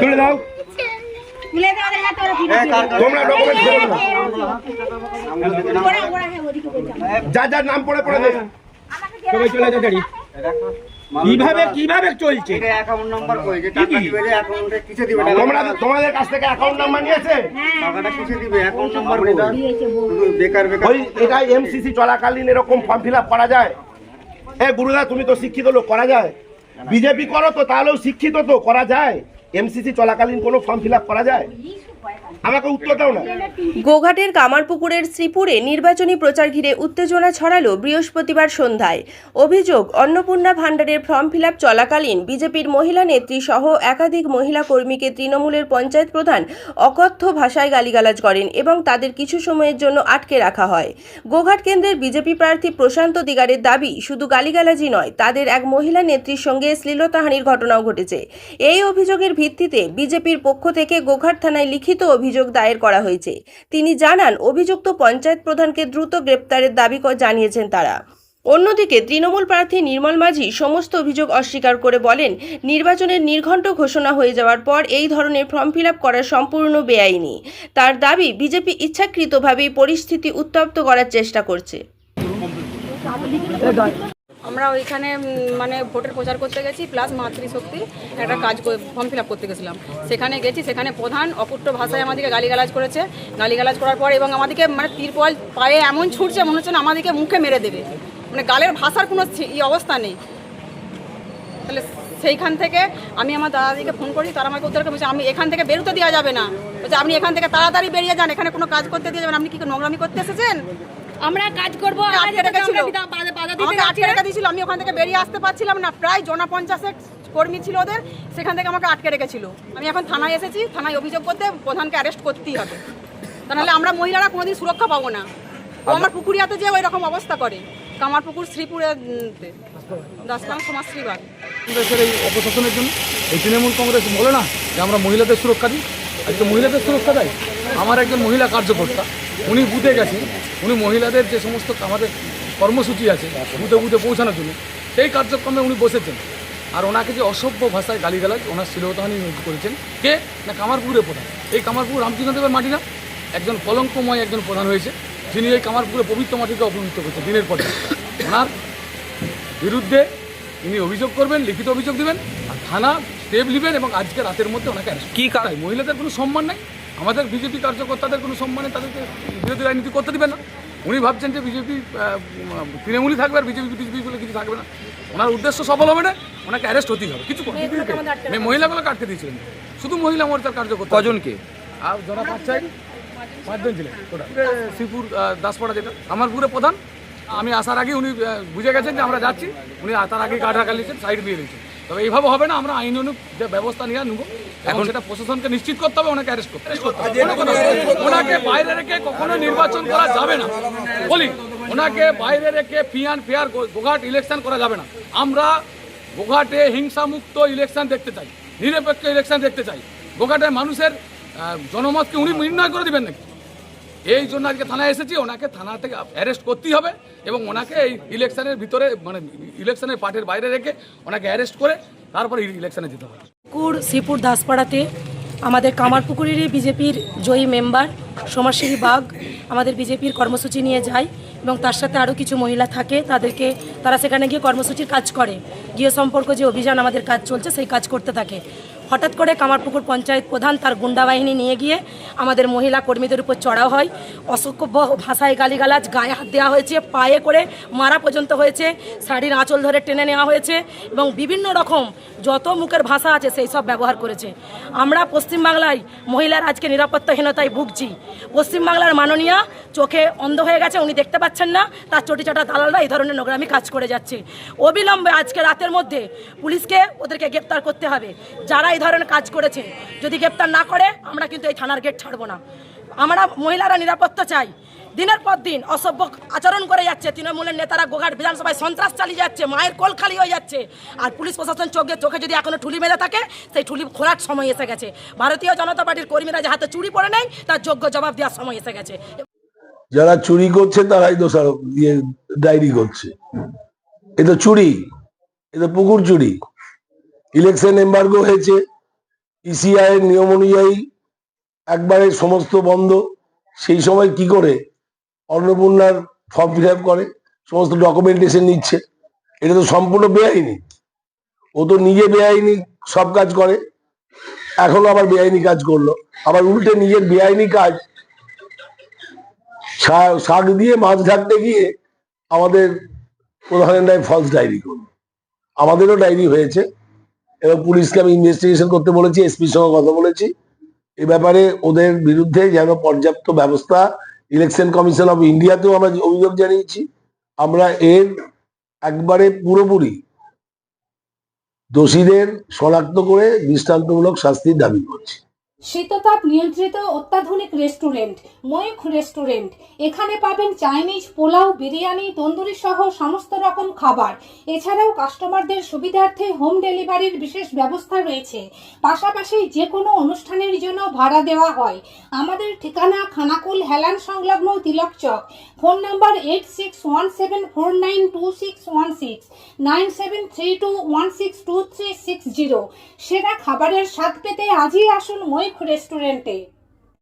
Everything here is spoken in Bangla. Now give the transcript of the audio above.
তুলে দাও। তোমরা ডকুমেন্ট যা যা নাম পড়ে পড়ে দে। সবাই চলে যা গাড়ি। কিভাবে চলছে? তোমাদের কাছ থেকে অ্যাকাউন্ট নাম্বার নিয়েছে? এটা এমসিসি চলাকালীন এরকম ফর্ম ফিল আপ করা যায়? গুরুদা তুমি তো শিক্ষিত লোক, করা যায়? বিজেপি করো তো তাহলেও শিক্ষিত তো, করা যায়? এমসিসি চলাকালীন কোনো ফর্ম ফিল আপ করা যায়? আমাকে উত্তর দাও না। গোঘাটের কামারপুকুরের শ্রীপুরে নির্বাচনী প্রচার ঘিরে উত্তেজনা ছড়ালো বৃহস্পতিবার সন্ধ্যায়। অভিযোগ, অন্নপূর্ণা ভান্ডারের ফর্ম ফিল আপ চলাকালীন বিজেপির মহিলা নেত্রী সহ একাধিক মহিলা কর্মীকে তৃণমূলের পঞ্চায়েত প্রধান অকথ্য ভাষায় গালিগালাজ করেন এবং তাদের কিছু সময়ের জন্য আটকে রাখা হয়। গোঘাট কেন্দ্রের বিজেপি প্রার্থী প্রশান্ত দিগারের দাবি, শুধু গালিগালাজি নয়, তাদের এক মহিলা নেত্রীর সঙ্গে শ্লীলতাহানির ঘটনাও ঘটেছে। এই অভিযোগের ভিত্তিতে বিজেপির পক্ষ থেকে গোঘাট থানায় লিখিত অভিযোগ দায়ের করা হয়েছে। তিনি জানান, অভিযুক্ত পঞ্চায়েত প্রধানকে দ্রুত গ্রেপ্তারের দাবি জানিয়েছেন তারা। অন্যদিকে তৃণমূল প্রার্থী নির্মল মাঝি সমস্ত অভিযোগ অস্বীকার করে বলেন, নির্বাচনের নির্ঘণ্ট ঘোষণা হয়ে যাওয়ার পর এই ধরনের ফর্ম ফিল আপ করা সম্পূর্ণ বেআইনি। তার দাবি, বিজেপি ইচ্ছাকৃতভাবেই পরিস্থিতি উত্তপ্ত করার চেষ্টা করছে। আমরা ওইখানে মানে ভোটের প্রচার করতে গেছি, প্লাস মাতৃশক্তি একটা কাজ ফর্ম ফিল আপ করতে গেছিলাম। সেখানে গেছি, সেখানে প্রধান অকুট্ট ভাষায় আমাদেরকে গালিগালাজ করেছে। গালিগালাজ করার পর এবং আমাদেরকে মানে তিরপল পায়ে এমন ছুটছে, মনে হচ্ছে না আমাদেরকে মুখে মেরে দেবে। মানে গালের ভাষার কোনো অবস্থা নেই। তাহলে সেইখান থেকে আমি আমার দাদাদিকে ফোন করি, তারা আমাকে উত্তর বলছে আমি এখান থেকে বেরোতে দেওয়া যাবে না, বলছে আপনি এখান থেকে তাড়াতাড়ি বেরিয়ে যান, এখানে কোনো কাজ করতে দিয়ে যাবেন, আপনি কি নোংরামি করতে এসেছেন? আমরা কাজ করবো, আটকে রেখে দিয়েছিল। আমি ওখান থেকে বেরিয়ে আসতে পারছিলাম না। প্রায় জনা 50 কর্মী ছিল ওদের, সেখান থেকে আমাকে আটকে রেখেছিল। আমি এখন থানায় এসেছি, থানায় অভিযোগ করতে প্রধানকে অ্যারেস্ট করতেই হবে, তা নাহলে আমরা মহিলারা কোনোদিন সুরক্ষা পাবো না। ও আমার পুকুরিয়াতে যে ওই রকম অবস্থা করে, কামারপুকুর শ্রীপুরে দাসপাড়া সমাজশ্রী বাগ। এই অপশাসনের জন্য এই তৃণমূল কংগ্রেস বলে না যে আমরা মহিলাদের সুরক্ষা দিই, আজকে মহিলাদের সুরক্ষা দেয়। আমার একজন মহিলা কার্যকর্তা, উনি বুথে গেছেন, উনি মহিলাদের যে সমস্ত আমাদের কর্মসূচি আছে বুথে বুথে পৌঁছানোর জন্য, সেই কার্যক্রমে উনি বসেছেন। আর ওনাকে যে অসভ্য ভাষায় গালিগালাজ, ওনার শ্লীলতাহানি করেছেন কে না কামারপুকুরের প্রধান। এই কামারপুকুর রামকৃষ্ণদেবের মাটি না, একজন কলঙ্কময় একজন প্রধান হয়েছে, যিনি এই কামারপুকুরের পবিত্র মাটিকে অপবিত্র করছেন দিনের পর দিন। ওনার বিরুদ্ধে ইনি অভিযোগ করবেন, লিখিত অভিযোগ দেবেন, আর থানা স্টেপ নেবেন এবং আজকে রাতের মধ্যে ওনাকে কি কারণ? মহিলাদের কোনো সম্মান নেই, আমাদের বিজেপি কার্যকর্তাদের কোনো সম্মানে তাদেরকে বিরোধী রাজনীতি করতে দিবেন না। উনি ভাবছেন যে বিজেপি তৃণমূলই থাকবে আর বিজেপি বলে কিছু থাকবে না। ওনার উদ্দেশ্য সফল হবে না, ওনাকে অ্যারেস্ট হতেই হবে। কিছু মহিলাগুলোকে আটকে দিয়েছিলেন, শুধু মহিলা মোর্চার কার্যকর্তা কজনকে, আর যারা 5জন ছিলেন ওটা শ্রীপুর দাসপাড়া, যেটা কামারপুকুরের প্রধান। আমি আসার আগে উনি বুঝে গেছেন যে আমরা যাচ্ছি, উনি তার আগে গা ঢাকা নিয়েছেন, সাইড দিয়ে দিয়েছেন। তবে এইভাবে হবে না, আমরা আইন অনুযায়ী যে ব্যবস্থা নিয়ে নেব, এখন সেটা প্রশাসনকে নিশ্চিত করতে হবে, ওনাকে অ্যারেস্ট করতে হবে। ওনাকে বাইরে রেখে কখনো নির্বাচন করা যাবে না, বলি ওনাকে বাইরে রেখে ফেয়ার গোঘাট ইলেকশন করা যাবে না। আমরা গোঘাটে হিংসামুক্ত ইলেকশন দেখতে চাই, নিরপেক্ষ ইলেকশন দেখতে চাই। গোঘাটের মানুষের জনমতকে উনি নির্ণয় করে দেবেন নাকি? এই জন্য আজকে থানায় এসেছি, ওনাকে থানা থেকে অ্যারেস্ট করতেই হবে এবং ওনাকে এই ইলেকশনের ভিতরে মানে ইলেকশনের পার্টির বাইরে রেখে ওনাকে অ্যারেস্ট করে তারপরে ইলেকশনে যেতে হবে। শ্রীপুর দাসপাড়াতে আমাদের কামারপুকুরেরই বিজেপির জয়ী মেম্বার সমাজশ্রী বাগ আমাদের বিজেপির কর্মসূচি নিয়ে যায় এবং তার সাথে আরও কিছু মহিলা থাকে, তারা সেখানে গিয়ে কর্মসূচির কাজ করে, গৃহ সম্পর্ক যে অভিযান আমাদের কাজ চলছে সেই কাজ করতে থাকে। হঠাৎ করে কামারপুকুর পঞ্চায়েত প্রধান তার গুন্ডা বাহিনী নিয়ে গিয়ে আমাদের মহিলা কর্মীদের উপর চড়াও হয়, অসভ্য ভাষায় গালিগালাজ, গায়ে হাত দেওয়া হয়েছে, পায়ে করে মারা পর্যন্ত হয়েছে, শাড়ির আঁচল ধরে টেনে নেওয়া হয়েছে এবং বিভিন্ন রকম যত মুখের ভাষা আছে সেই সব ব্যবহার করেছে। আমরা পশ্চিমবাংলায় মহিলার আজকে নিরাপত্তাহীনতায় ভুগছি। পশ্চিমবাংলার মাননীয়া চোখে অন্ধ হয়ে গেছে, উনি দেখতে পাচ্ছেন না, তার চটিচাটা দালালরা এই ধরনের নোংরামি কাজ করে যাচ্ছে। অবিলম্বে আজকে রাতের মধ্যে পুলিশকে ওদেরকে গ্রেপ্তার করতে হবে, যারা এই ধরনের কাজ করেছে। যদি গ্রেপ্তার না করে আমরা কিন্তু এই থানার গেট ছাড়বো না। আমরা মহিলারা নিরাপত্তা চাই। দিনের পর দিন অসভ্য আচরণ করে যাচ্ছে তৃণমূলের নেতারা, গোঘাট বিধানসভায় সন্ত্রাস চালিয়ে যাচ্ছে, মায়ের কোল খালি হয়ে যাচ্ছে। আর পুলিশ প্রশাসন চোখে যদি এখনো ঠুলি মেরে থাকে, সেই ঠুলি খোলার সময় এসে গেছে। ভারতীয় জনতা পার্টির কর্মীরা যে হাতে চুরি পড়ে নেই, তার যোগ্য জবাব দেওয়ার সময় এসে গেছে। যারা চুরি করছে তারাই দোষারোপ দিয়ে ডায়েরি করছে। এ তো চুরি, এ তো পুকুর চুরি। ইলেকশন এম্বার্গো হয়েছে, ইসিআই এর নিয়ম অনুযায়ী একবারে সমস্ত বন্ধ। সেই সময় কি করে অন্নপূর্ণার ফর্ম ফিল আপ করে, সমস্ত ডকুমেন্টেশন নিচ্ছে? এটা তো সম্পূর্ণ বেআইনি। ও তো নিজে বেআইনি সব কাজ করে, এখনো আবার বেআইনি কাজ করলো, আবার উল্টে নিজের বেআইনি কাজ শাক দিয়ে মাছ ঢাকতে গিয়ে আমাদের প্রধানের নামে ফলস ডায়েরি করলো। আমাদেরও ডায়েরি হয়েছে এবং পুলিশকে আমি ইনভেস্টিগেশন করতে বলেছি, এসপির সঙ্গে কথা বলেছি। এ ব্যাপারে ওদের বিরুদ্ধে যেন পর্যাপ্ত ব্যবস্থা, ইলেকশন কমিশন অফ ইন্ডিয়াতেও আমরা অভিযোগ জানিয়েছি। আমরা এর একবারে পুরোপুরি দোষীদের শনাক্ত করে দৃষ্টান্তমূলক শাস্তির দাবি করছি। শীততাপ নিয়ন্ত্রিত অত্যাধুনিক রেস্টুরেন্ট ময়ূখ রেস্টুরেন্ট। এখানে পাবেন চাইনিজ, পোলাও, বিরিয়ানি, তন্দুরি সহ সমস্ত রকম খাবার। এছাড়াও কাস্টমারদের সুবিধার্থে হোম ডেলিভারির বিশেষ ব্যবস্থা রয়েছে। পাশাপাশি যে কোনো অনুষ্ঠানের জন্য ভাড়া দেওয়া হয়। আমাদের ঠিকানা খানাকুল হেলান সংলগ্ন তিলক চক। Phone number 8617492616 9732162360। সেরা খাবারের স্বাদ পেতে আজই আসুন ময়ূখ রেস্টুরেন্টে।